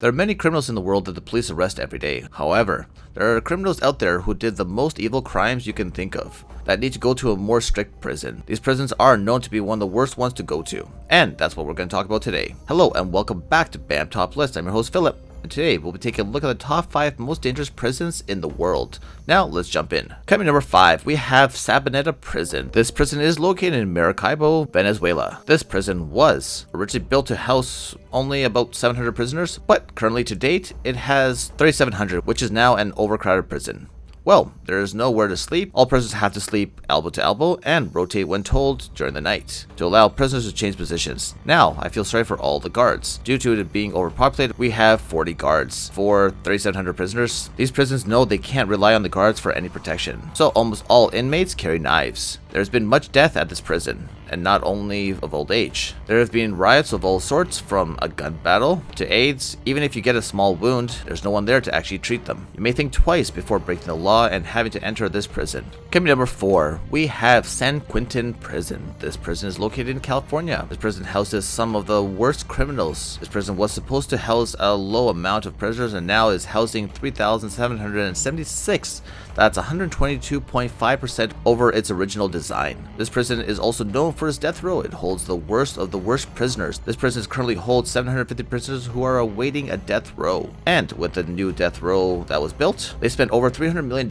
There are many criminals in the world that the police arrest every day. However, there are criminals out there who did the most evil crimes you can think of, that need to go to a more strict prison. These prisons are known to be one of the worst ones to go to, and that's what we're going to talk about today. Hello and welcome back to BAM Top List. I'm your host Philip, and today we'll be taking a look at the top 5 most dangerous prisons in the world. Now let's jump in. Coming number 5, we have Sabanetta Prison. This prison is located in Maracaibo, Venezuela. This prison was originally built to house only about 700 prisoners, but currently to date it has 3,700, which is now an overcrowded prison. Well, there is nowhere to sleep. All prisoners have to sleep elbow to elbow and rotate when told during the night to allow prisoners to change positions. Now, I feel sorry for all the guards. Due to it being overpopulated, we have 40 guards for 3,700 prisoners. These prisons know they can't rely on the guards for any protection, so almost all inmates carry knives. There's been much death at this prison, and not only of old age. There have been riots of all sorts, from a gun battle to AIDS. Even if you get a small wound, there's no one there to actually treat them. You may think twice before breaking the law and having to enter this prison. Coming number 4, we have San Quentin Prison. This prison is located in California. This prison houses some of the worst criminals. This prison was supposed to house a low amount of prisoners and now is housing 3,776. That's 122.5% over its original design. This prison is also known for its death row. It holds the worst of the worst prisoners. This prison currently holds 750 prisoners who are awaiting a death row. And with the new death row that was built, they spent over $300 million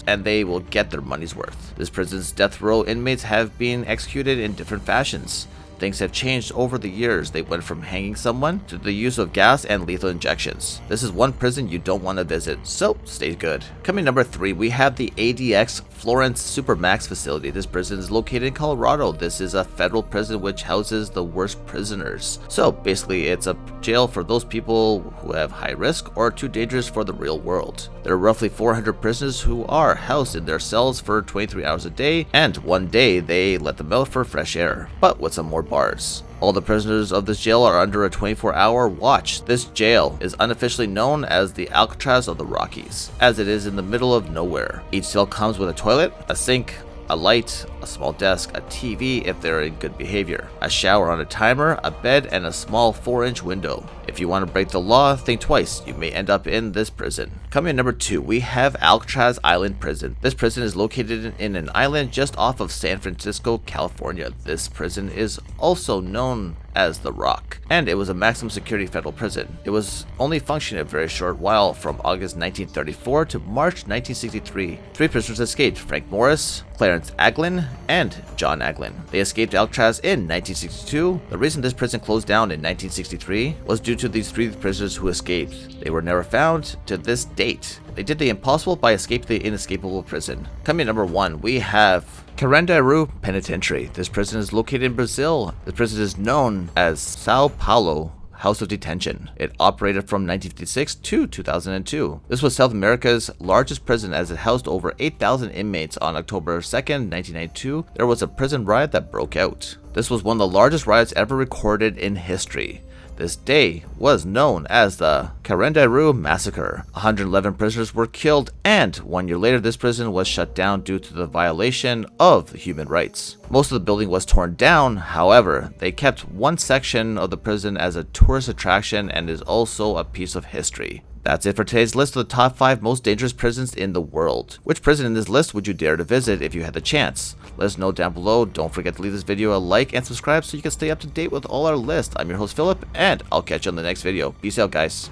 and they will get their money's worth. This prison's death row inmates have been executed in different fashions. Things have changed over the years. They went from hanging someone to the use of gas and lethal injections. This is one prison you don't want to visit, so stay good. Coming number 3, we have the ADX Florence Supermax facility. This prison is located in Colorado. This is a federal prison which houses the worst prisoners. So basically it's a jail for those people who have high risk or are too dangerous for the real world. There are roughly 400 prisoners who are housed in their cells for 23 hours a day, and one day they let them out for fresh air, but with some more bars. All the prisoners of this jail are under a 24-hour watch. This jail is unofficially known as the Alcatraz of the Rockies, as it is in the middle of nowhere. Each cell comes with a toilet, a sink, a light, a small desk, a TV if they're in good behavior, a shower on a timer, a bed, and a small 4-inch window. If you want to break the law, think twice. You may end up in this prison. Coming in number 2, we have Alcatraz Island Prison. This prison is located in an island just off of San Francisco, California. This prison is also known as the Rock, and it was a maximum security federal prison. It was only functioning a very short while, from August 1934 to March 1963. 3 prisoners escaped: Frank Morris, Clarence Aglin, and John Aglin. They escaped Alcatraz in 1962. The reason this prison closed down in 1963 was due to these 3 prisoners who escaped. They were never found to this date. They did the impossible by escaping the inescapable prison. Coming in number 1, we have Carandiru Penitentiary. This prison is located in Brazil. The prison is known as Sao Paulo House of Detention. It operated from 1956 to 2002. This was South America's largest prison, as it housed over 8,000 inmates. On October 2nd, 1992, there was a prison riot that broke out. This was one of the largest riots ever recorded in history. This day was known as the Carandiru Massacre. 111 prisoners were killed, and 1 year later this prison was shut down due to the violation of human rights. Most of the building was torn down. However, they kept one section of the prison as a tourist attraction and is also a piece of history. That's it for today's list of the top 5 most dangerous prisons in the world. Which prison in this list would you dare to visit if you had the chance? Let us know down below. Don't forget to leave this video a like and subscribe so you can stay up to date with all our lists. I'm your host Philip, and I'll catch you on the next video. Peace out, guys.